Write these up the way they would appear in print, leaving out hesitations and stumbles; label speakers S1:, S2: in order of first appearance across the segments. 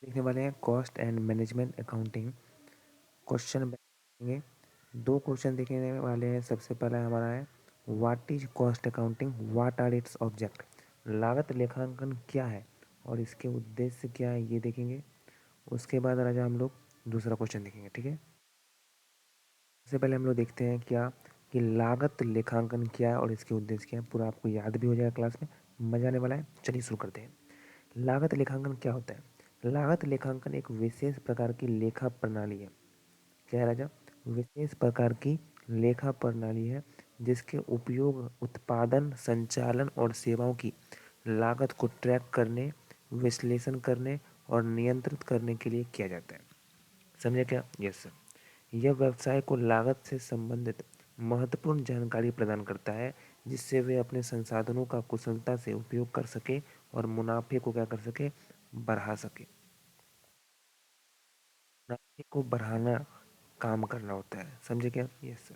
S1: देखने वाले हैं cost and management accounting question देखेंगे। 2 क्वेश्चन देखने वाले हैं। सबसे पहला हमारा है what is cost accounting, what are its object. लागत लेखांकन क्या है और इसके उद्देश्य क्या है ये देखेंगे। उसके बाद राजा हम लोग दूसरा क्वेश्चन देखेंगे। ठीक है, सबसे पहले हम लोग देखते हैं क्या कि लागत लेखांकन क्या है और इसके उद्देश्य क्या है। पूरा आपको याद भी हो जाएगा, क्लास में मजा आने वाला है। चलिए शुरू करते हैं। लागत लेखांकन क्या होता है। लागत लेखांकन एक विशेष प्रकार की लेखा प्रणाली है। क्या है राजा? विशेष प्रकार की लेखा प्रणाली है जिसके उपयोग उत्पादन, संचालन और सेवाओं की लागत को ट्रैक करने, विश्लेषण करने और नियंत्रित करने के लिए किया जाता है। समझे क्या? Yes sir. यह व्यवसाय को लागत से संबंधित महत्वपूर्ण जानकारी प्रदान करता है जिससे वे अपने संसाधनों का कुशलता से उपयोग कर सके और मुनाफे को क्या कर सके, बढ़ा सके। मुनाफे को बढ़ाना काम करना होता है। समझे क्या? Yes sir.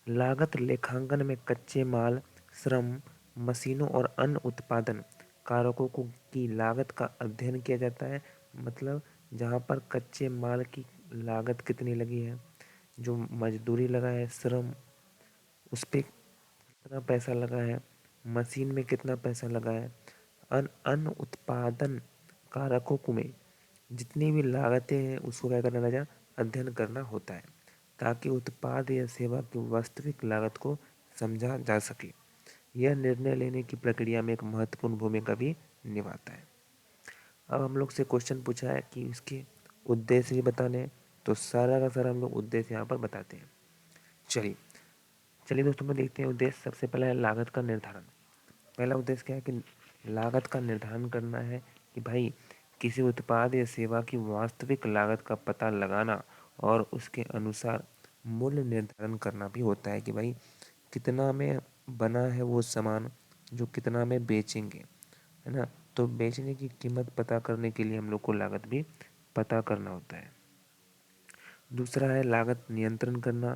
S1: लागत लेखांकन में कच्चे माल, श्रम, मशीनों और अन्य उत्पादन कारकों को की लागत का अध्ययन किया जाता है। मतलब जहाँ पर कच्चे माल की लागत कितनी लगी है, जो मजदूरी लगा है, श्रम, उस पे कितना पैसा लगा है, मशीन में कितना पैसा लगा है, अन्य उत्पादन कारकों को में जितनी भी लागतें हैं उसको क्या करना राजा, अध्ययन करना होता है ताकि उत्पाद या सेवा की वास्तविक लागत को समझा जा सके। यह निर्णय लेने की प्रक्रिया में एक महत्वपूर्ण भूमिका भी निभाता है। अब हम लोग से क्वेश्चन पूछा है कि इसके उद्देश्य भी बताने हैं, तो सारा का सारा हम लोग उद्देश्य यहाँ पर बताते हैं। चलिए चलिए दोस्तों में देखते हैं उद्देश्य। सबसे पहला है लागत का निर्धारण। पहला उद्देश्य क्या है कि लागत का निर्धारण करना है कि भाई किसी उत्पाद या सेवा की वास्तविक लागत का पता लगाना और उसके अनुसार मूल्य निर्धारण करना भी होता है कि भाई कितना में बना है वो सामान, जो कितना में बेचेंगे, है ना। तो बेचने की कीमत पता करने के लिए हम लोग को लागत भी पता करना होता है। दूसरा है लागत नियंत्रण करना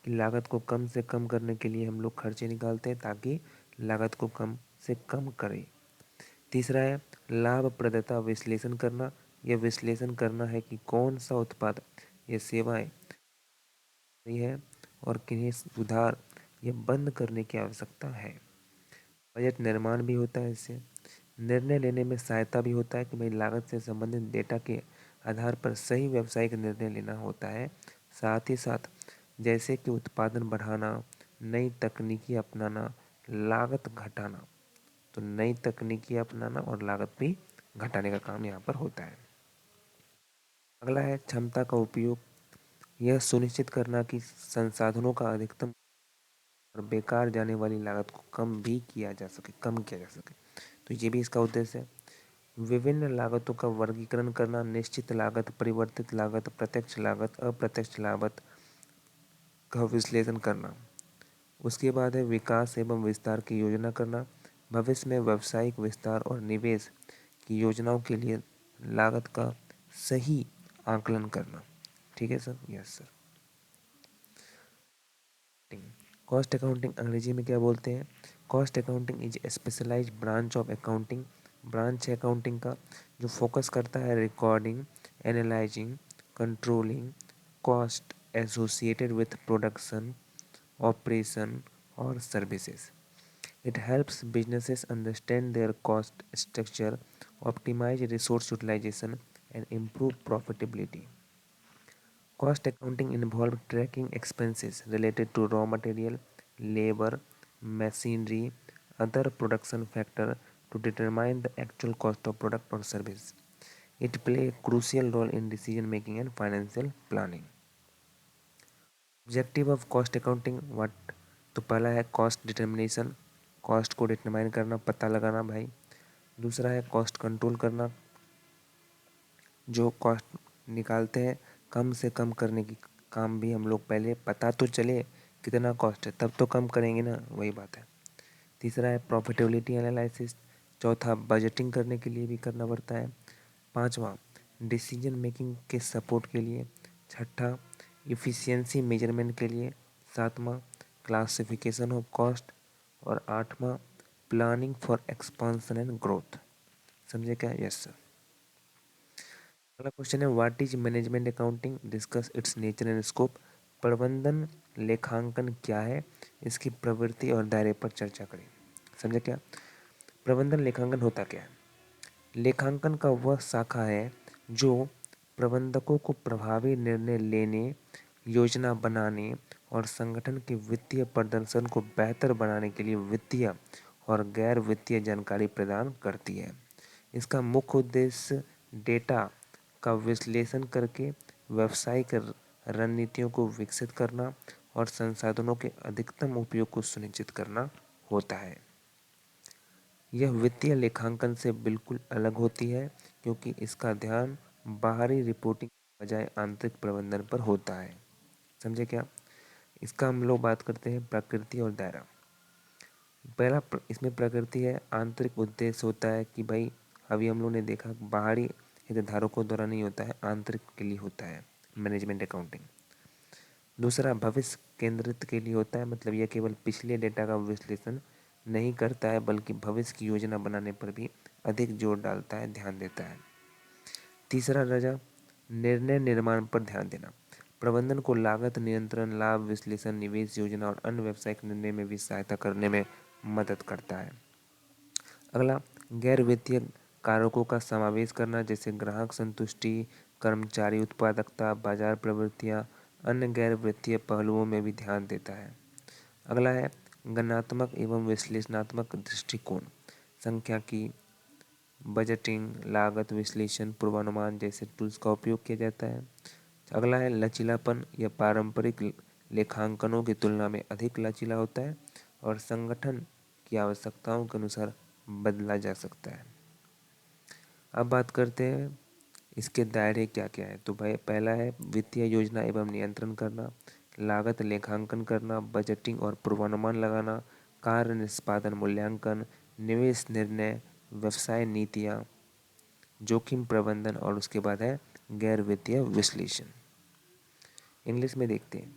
S1: कि लागत को कम से कम करने के लिए हम लोग खर्चे निकालते हैं ताकि लागत को कम से कम करें। तीसरा है लाभप्रदता विश्लेषण करना। यह विश्लेषण करना है कि कौन सा उत्पाद या सेवाएं सही है और किन्हें सुधार या बंद करने की आवश्यकता है। बजट निर्माण भी होता है इससे। निर्णय लेने में सहायता भी होता है कि भाई लागत से संबंधित डेटा के आधार पर सही व्यावसायिक निर्णय लेना होता है। साथ ही साथ जैसे कि उत्पादन बढ़ाना, नई तकनीकी अपनाना, लागत घटाना। तो नई तकनीकी अपनाना और लागत भी घटाने का काम यहाँ पर होता है। अगला है क्षमता का उपयोग। यह सुनिश्चित करना कि संसाधनों का अधिकतम और बेकार जाने वाली लागत को कम किया जा सके। तो ये भी इसका उद्देश्य है। विभिन्न लागतों का वर्गीकरण करना, निश्चित लागत, परिवर्तित लागत, प्रत्यक्ष लागत, अप्रत्यक्ष लागत का विश्लेषण करना। उसके बाद है विकास एवं विस्तार की योजना करना। भविष्य में व्यावसायिक विस्तार और निवेश की योजनाओं के लिए लागत का सही आकलन करना। ठीक है sir? Yes sir. Cost accounting अंग्रेजी में क्या बोलते हैं? Cost accounting is specialised branch of accounting. Branch है अकाउंटिंग का जो फोकस करता है recording, analysing, controlling cost associated with production, operation और services. It helps businesses understand their cost structure, optimize resource utilization, and improve profitability. Cost accounting involves tracking expenses related to raw material, labor, machinery, other production factors to determine the actual cost of product or service. It plays a crucial role in decision making and financial planning. Objective of cost accounting what? तो पहला है cost determination, cost को determine करना, पता लगाना भाई। दूसरा है कॉस्ट कंट्रोल करना, जो कॉस्ट निकालते हैं कम से कम करने की काम भी हम लोग पहले पता तो चले कितना कॉस्ट है तब तो कम करेंगे ना, वही बात है। तीसरा है प्रॉफिटेबिलिटी एनालिसिस। चौथा बजटिंग करने के लिए भी करना पड़ता है। पांचवा डिसीजन मेकिंग के सपोर्ट के लिए। छठा इफ़िशियंसी मेजरमेंट के लिए। सातवां क्लासिफिकेशन ऑफ कॉस्ट। और आठवां planning for expansion and growth. समझे क्या? Yes sir. अगला क्वेश्चन है what is management accounting, discuss it's nature and scope. प्रबंधन लेखांकन क्या है, इसकी प्रवृत्ति और दायरे पर चर्चा करें। समझे क्या? प्रबंधन लेखांकन होता क्या है? लेखांकन का वह शाखा है जो प्रबंधकों को प्रभावी निर्णय लेने, योजना बनाने और संगठन के वित्तीय प्रदर्शन को बेहतर बनाने के लिए वित्तीय और गैर वित्तीय जानकारी प्रदान करती है। इसका मुख्य उद्देश्य डेटा का विश्लेषण करके व्यावसायिक रणनीतियों को विकसित करना और संसाधनों के अधिकतम उपयोग को सुनिश्चित करना होता है। यह वित्तीय लेखांकन से बिल्कुल अलग होती है क्योंकि इसका ध्यान बाहरी रिपोर्टिंग के बजाय आंतरिक प्रबंधन पर होता है। समझे क्या? इसका हम लोग बात करते हैं प्रकृति और दायरा। पहला इसमें प्रकृति है, आंतरिक उद्देश्य होता है कि भाई अभी हम लोग ने देखा बाहरी हितधारकों द्वारा नहीं होता है, आंतरिक के लिए होता है मैनेजमेंट अकाउंटिंग। दूसरा भविष्य केंद्रित के लिए होता है, मतलब यह केवल पिछले डेटा का विश्लेषण नहीं करता है बल्कि भविष्य की योजना बनाने पर भी अधिक जोर डालता है, ध्यान देता है। तीसरा रजा निर्णय निर्माण पर ध्यान देना। प्रबंधन को लागत नियंत्रण, लाभ विश्लेषण, निवेश योजना और अन्य व्यावसायिक निर्णय में भी सहायता करने में मदद करता है। अगला गैर वित्तीय कारकों का समावेश करना, जैसे ग्राहक संतुष्टि, कर्मचारी उत्पादकता, बाजार प्रवृत्तियां, अन्य गैर वित्तीय पहलुओं में भी ध्यान देता है। अगला है गणनात्मक एवं विश्लेषणात्मक दृष्टिकोण, सांख्यिकी, बजटिंग, लागत विश्लेषण, पूर्वानुमान जैसे टूल्स का उपयोग किया जाता है। अगला है लचीलापन, यह पारंपरिक लेखांकनों की तुलना में अधिक लचीला होता है और संगठन की आवश्यकताओं के अनुसार बदला जा सकता है। अब बात करते हैं इसके दायरे क्या क्या है। तो भाई पहला है वित्तीय योजना एवं नियंत्रण करना, लागत लेखांकन करना, बजटिंग और पूर्वानुमान लगाना, कार्य निष्पादन मूल्यांकन, निवेश निर्णय, व्यवसाय नीतियाँ, जोखिम प्रबंधन और उसके बाद है गैर वित्तीय विश्लेषण। इंग्लिश में देखते हैं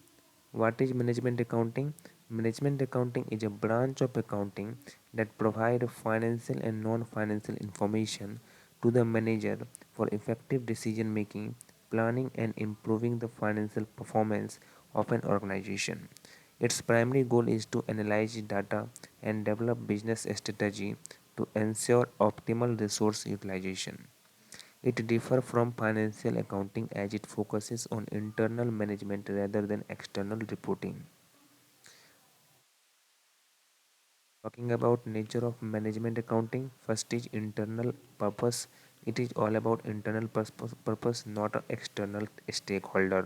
S1: what is management accounting. Management accounting is a branch of accounting that provide financial and non-financial information to the manager for effective decision making, planning and improving the financial performance of an organization. Its primary goal is to analyze data and develop business strategy to ensure optimal resource utilization. It differs from financial accounting as it focuses on internal management rather than external reporting. Talking about nature of management accounting, first is internal purpose. It is all about internal purpose, not an external stakeholder.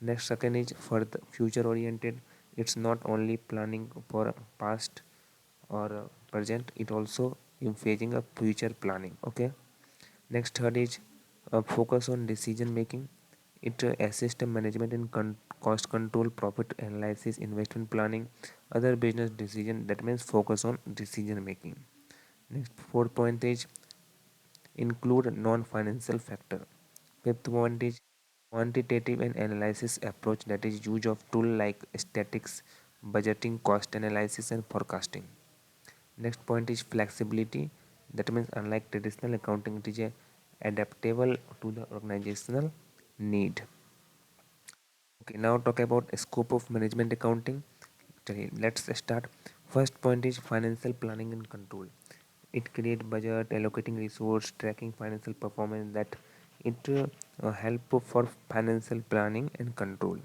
S1: Next, second is for the future oriented. It's not only planning for past or present, it also emphasizing a future planning. Okay. Next, third is focus on decision making. It assists management in cost control, profit analysis, investment planning, other business decision. That means focus on decision making. Next, fourth point is include non-financial factor. Fifth point is quantitative and analysis approach, that is use of tool like statistics, budgeting, cost analysis and forecasting. Next point is flexibility. That means unlike traditional accounting, it is adaptable to the organizational need. Okay, now talk about scope of management accounting. चलिए let's start. First point is financial planning and control. It create budget, allocating resource, tracking financial performance. That it help for financial planning and control.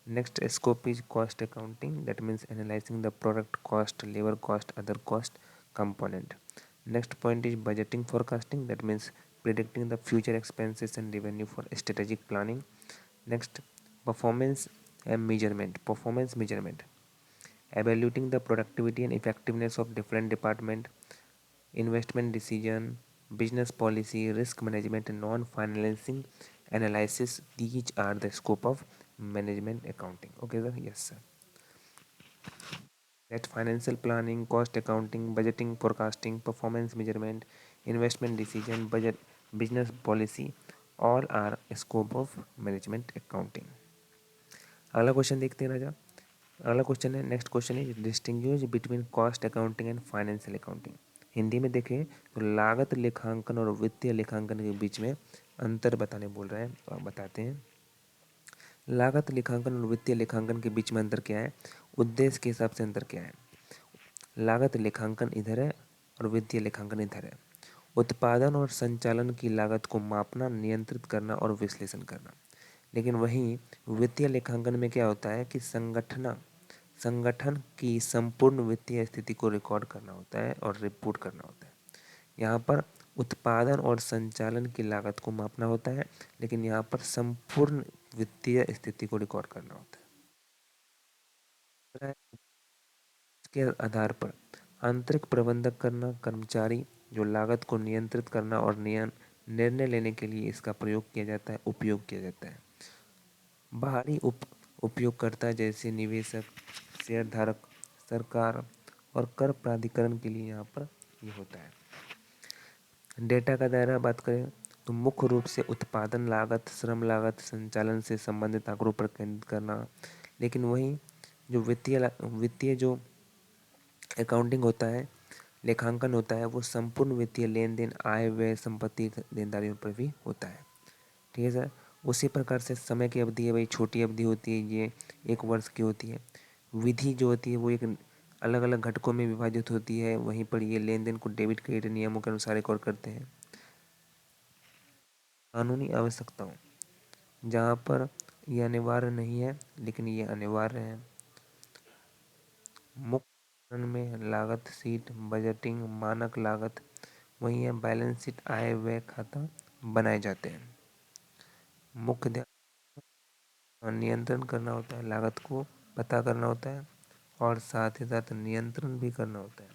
S1: Next scope is cost accounting. That means analyzing the product cost, labor cost, other cost component. Next point is budgeting forecasting. That means predicting the future expenses and revenue for strategic planning. Next, performance and measurement. Performance measurement, evaluating the productivity and effectiveness of different department. Investment decision, business policy, risk management and non-financing analysis. These are the scope of management accounting. Okay sir? Yes sir. That financial planning, cost accounting, budgeting, forecasting, performance measurement, investment decision, budget, business policy, all are scope of management accounting. अगला question देखते हैं राजा। अगला question है, next question is distinguish between cost accounting and financial accounting. Hindi में देखें तो लागत लेखांकन और वित्तीय लेखांकन के बीच में अंतर बताने बोल रहा है, तो आप बताते हैं। लागत लेखांकन और वित्तीय लेखांकन के बीच में अंतर क्या है, उद्देश्य के हिसाब से अंतर क्या है। लागत लेखांकन इधर है और वित्तीय लेखांकन इधर है। उत्पादन और संचालन की लागत को मापना, नियंत्रित करना और विश्लेषण करना। लेकिन वहीं वित्तीय लेखांकन में क्या होता है कि संगठन की संपूर्ण वित्तीय स्थिति को रिकॉर्ड करना होता है और रिपोर्ट करना होता है। यहाँ पर उत्पादन और संचालन की लागत को मापना होता है, लेकिन यहाँ पर संपूर्ण वित्तीय स्थिति को रिकॉर्ड करना होता है। इसके आधार पर आंतरिक प्रबंधक करना, कर्मचारी जो लागत को नियंत्रित करना और निर्णय लेने के लिए इसका प्रयोग किया जाता है, उपयोग किया जाता है। बाहरी उपयोगकर्ता जैसे निवेशक, शेयरधारक, सरकार और कर प्राधिकरण के लिए यहाँ पर ये होता है। डेटा का दायरा बात करें तो मुख्य रूप से उत्पादन लागत, श्रम लागत, संचालन से संबंधित आंकड़ों पर केंद्रित करना। लेकिन वहीं जो वित्तीय जो अकाउंटिंग होता है, लेखांकन होता है, वो संपूर्ण वित्तीय लेन देन, आय व्यय, संपत्ति, देनदारियों पर भी होता है। ठीक है सर। उसी प्रकार से समय की अवधि है भाई, छोटी अवधि होती है, ये 1 वर्ष की होती है। विधि जो होती है वो एक अलग अलग घटकों में विभाजित होती है, वहीं पर ये लेन देन को डेबिट क्रेडिट नियमों के अनुसार रिकॉर्ड करते हैं। कानूनी आवश्यकताओं, जहाँ पर यह अनिवार्य नहीं है लेकिन ये अनिवार्य है। मुख्य में लागत शीट, बजटिंग, मानक लागत, वही है बैलेंस शीट, आय व्यय खाता बनाए जाते हैं। मुख्य ध्यान नियंत्रण करना होता है, लागत को पता करना होता है और साथ ही साथ नियंत्रण भी करना होता है।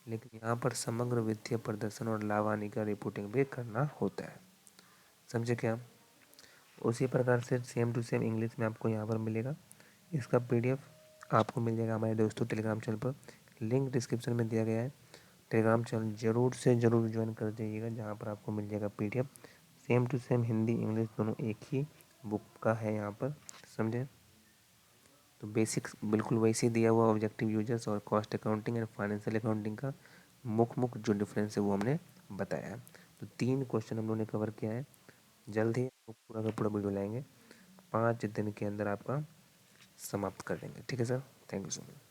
S1: लेकिन यहाँ पर समग्र वित्तीय प्रदर्शन और लाभ हानि का रिपोर्टिंग भी करना होता है। समझे क्या। उसी प्रकार से सेम टू सेम इंग्लिश में आपको यहाँ पर मिलेगा। इसका पीडीएफ आपको मिल जाएगा हमारे दोस्तों टेलीग्राम चैनल पर, लिंक डिस्क्रिप्शन में दिया गया है। टेलीग्राम चैनल जरूर से ज़रूर ज्वाइन कर जाइएगा, जहाँ पर आपको मिल जाएगा PDF. Same to same Hindi English दोनों एक ही बुक का है यहाँ पर, समझे। तो बेसिक्स बिल्कुल वैसे दिया हुआ, ऑब्जेक्टिव यूजर्स और cost accounting and financial accounting का मुख्य जो डिफरेंस है वो हमने बताया है। तो 3 क्वेश्चन हम लोगों ने कवर किया है। जल्द ही पूरा का पूरा वीडियो लाएंगे, 5 दिन के अंदर आपका समाप्त कर देंगे। ठीक है sir, thank you so much.